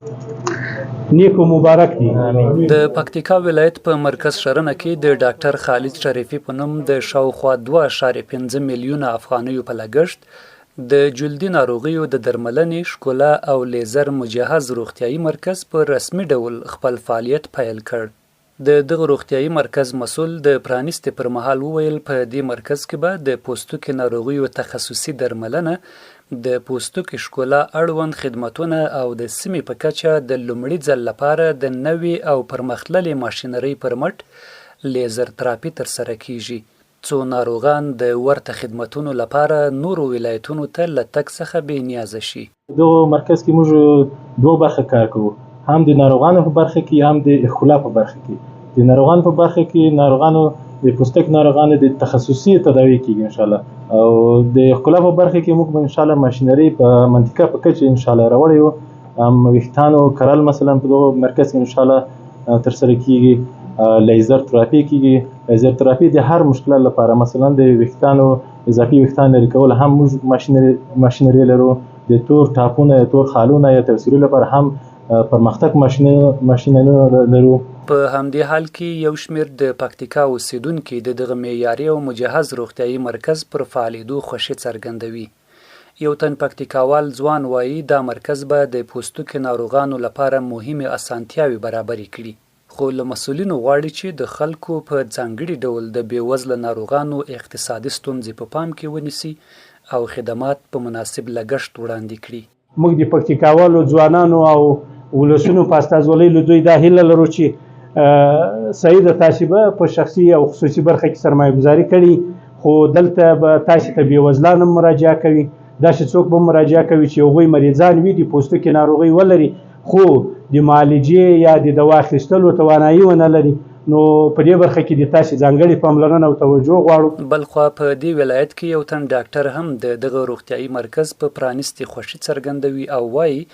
نیک و مبارک دي. د پکتیکا ولایت په مرکز شرنه کې د ډاکټر خالد شریفي په نوم د شاوخوا 2.5 میلیونه افغانیو په لګښت د جلدي ناروغیو د درملنې، ښکلا او لیزر مجهز روغتیایي مرکز په رسمي ډول خپل فعالیت پیل کړ. د دغه روغتیایي مرکز مسؤل د پرانیستې پر مهال وویل په دې مرکز کې به د پوستکي ناروغیو تخصصي درملنه، د پوستکي ښکلا اړوند خدمتونه او د سیمې په کچه د لومړي ځل لپاره د نوې او پرمختللې ماشینرۍ پر مټ لیزر تراپي ترسره کیږي، څو ناروغان د ورته خدمتونو لپاره نورو ولایتونو ته له تګ څخه بې نیازه شي. دغه مرکز کې موږ دوه برخه کار کوو، هم د ناروغانو په برخه کې هم د ښکلا په برخه کې. د ناروغانو په برخه کې ناروغانو د پوستکي ناروغانو د تخصصي تداوی کیږي ان شاء الله، او د ښکلا په برخه کې موږ ان شاء الله ماشینري په منطقه په کچه ان شاء الله راوړی یو. ویښتانو کرل مثلا په دغه مرکز کې ان شاء الله ترسره کیږي، لیزر تراپي کیږي. لیزر تراپي د هر مشکل لپاره، مثلا د ویښتانو اضافي ویښتان لرې کول هم موږ ماشینري لرو، د تور ټاپونه یا تور خالونه یا توسيري لپاره هم پرمختګ ماشینونه لرو. په همدې حال کې یو شمېر د پکتیکا اوسیدونکي د دغه معیاري او مجهز روغتیایي مرکز پر فعالېدو خوښي څرګندوي. یو تن پکتیکاوال ځوان وایي دا مرکز به د پوستکي ناروغانو لپاره مهمې اسانتیاوې برابرې کړي، خو له مسؤلینو غواړي چې د خلکو په ځانګړي ډول د بېوزله ناروغانو اقتصادي ستونزې په پام کې ونیسي او خدمات په مناسب لګښت وړاندې کړي. موږ د پکتیکاوالو ځوانانو او ولسونو په استازولۍ له دوی دا هیله لرو چې صحیح د تاسې به په شخصي او خصوصي برخه کې سرمایه گذاري کړي، خو دلته به تاسې ته بېوزلان هم مراجعه کوي. داسې څوک به مراجعه کوي چې هغوی مریضان وي، د پوستکي ناروغۍ ولري خو د معالجې یا د دوا اخیستلو توانایي ونه لري، نو په دې برخه کې د تاسې ځانګړې پاملرنه او توجه غواړو. بلخوا په دې ولایت کې یو تن ډاکټر هم د دغه روغتیایي مرکز په پرانیستې خوښي څرګندوي او وایي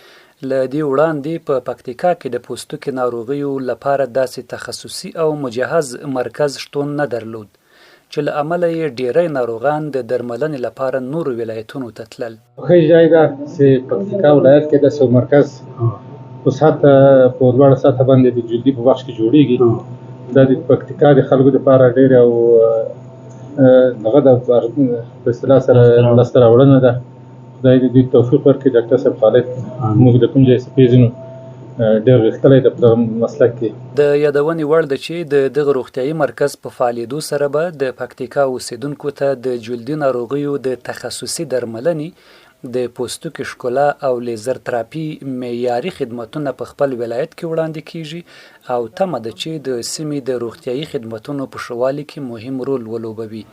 له دې وړاندې په پکتیکا کې د پوستکي ناروغیو لپاره داسې تخصصي او مجهز مرکز شتون نه درلود، چې له امله یې ډیری ناروغان د درملنې لپاره نورو ولایتونو ته تلل. ښه ځای ده چې پکتیکا ولایت کې داسې مرکز اوس حتی په لوړه سطحه باندې د جلدي په بخش کې جوړیږي. دا د پکتیکا د خلکو لپاره ډېر او دغه د په اصطلاح سره لاسته راوړنه ده. خدای دې دوی توفیق ورکړي. ډاکټر صاحب خالد موږ د کوم ځای څخه پیژنو، ډېر غښتلی ده په دغه مسلک کې. د یادونې وړ ده چې د دغه روغتیایي مرکز په فعالېدو سره به د پکتیکا اوسیدونکو ته د جلدي ناروغیو د تخصصي درملنې، د پوستکي ښکلا او لیزر تراپي معیاري خدمتونه په خپل ولایت کې وړاندې کیږي او تمه ده چې د سیمې د روغتیایي خدمتونو په ښه والي کې مهم رول ولوبوي.